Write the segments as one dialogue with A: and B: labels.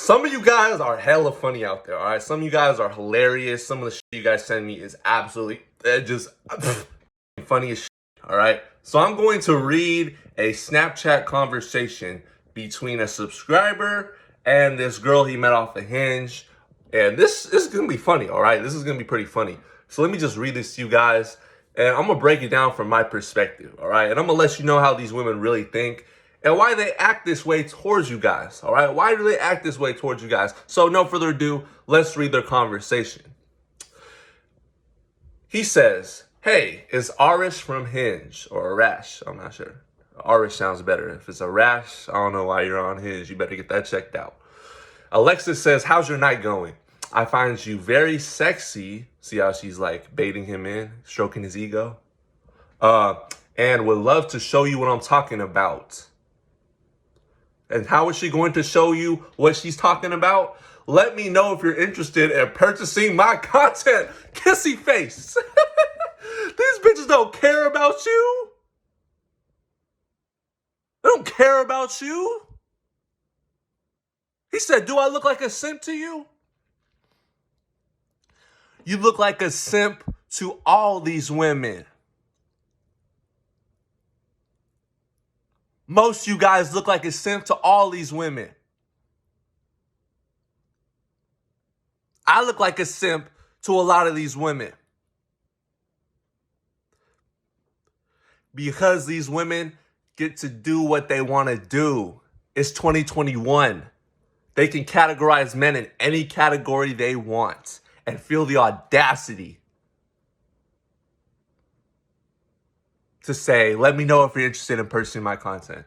A: Some of you guys are hella funny out there, all right? Some of you guys are hilarious. Some of the shit you guys send me is absolutely just funny as shit, all right? So I'm going to read a Snapchat conversation between a subscriber and this girl he met off the Hinge. And this is going to be funny, all right? This is going to be pretty funny. So let me just read this to you guys, and I'm going to break it down from my perspective, all right? And I'm going to let you know how these women really think and why they act this way towards you guys, all right? Why do they act this way towards you guys? So no further ado, let's read their conversation. He says, hey, is Arish from Hinge or Arash? I'm not sure. Arish sounds better. If it's Arash, I don't know why you're on Hinge. You better get that checked out. Alexis says, how's your night going? I find you very sexy. See how she's like baiting him in, stroking his ego? And would love to show you what I'm talking about. And how is she going to show you what she's talking about? Let me know if you're interested in purchasing my content. Kissy face. These bitches don't care about you. They don't care about you. He said, do I look like a simp to you? You look like a simp to all these women. Most of you guys look like a simp to all these women. I look like a simp to a lot of these women. Because these women get to do what they want to do. It's 2021. They can categorize men in any category they want and feel the audacity to say, let me know if you're interested in purchasing my content.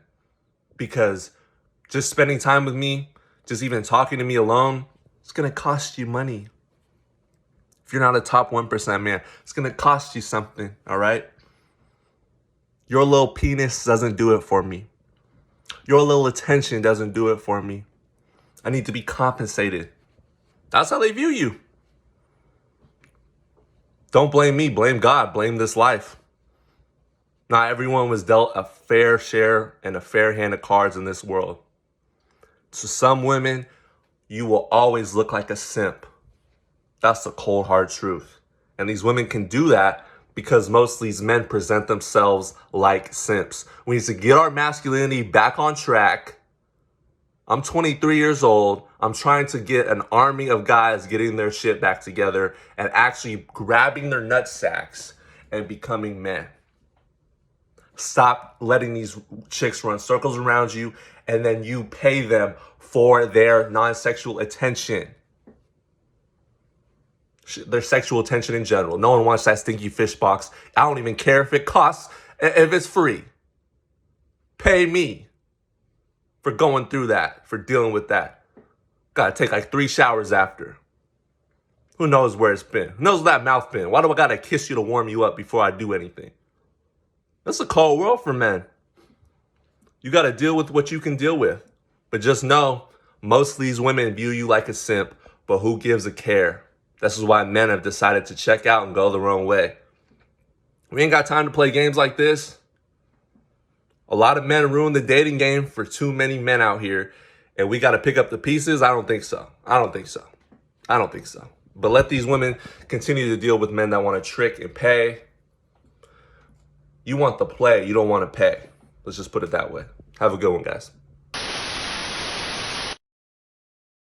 A: Because just spending time with me, just even talking to me alone, it's going to cost you money. If you're not a top 1% man, it's going to cost you something, all right? Your little penis doesn't do it for me. Your little attention doesn't do it for me. I need to be compensated. That's how they view you. Don't blame me, blame God, blame this life. Not everyone was dealt a fair share and a fair hand of cards in this world. To some women, you will always look like a simp. That's the cold, hard truth. And these women can do that because most of these men present themselves like simps. We need to get our masculinity back on track. I'm 23 years old. I'm trying to get an army of guys getting their shit back together and actually grabbing their nut sacks and becoming men. Stop letting these chicks run circles around you and then you pay them for their non-sexual attention. Their sexual attention in general. No one wants that stinky fish box. I don't even care if it costs, if it's free. Pay me for going through that, for dealing with that. Gotta take like 3 showers after. Who knows where it's been? Who knows where that mouth been? Why do I gotta kiss you to warm you up before I do anything? That's a cold world for men. You gotta deal with what you can deal with. But just know, most of these women view you like a simp, but who gives a care? This is why men have decided to check out and go their own way. We ain't got time to play games like this. A lot of men ruin the dating game for too many men out here, and we got to pick up the pieces? I don't think so. I don't think so. But let these women continue to deal with men that want to trick and pay. You want the play, you don't want to pay. Let's just put it that way. Have a good one, guys.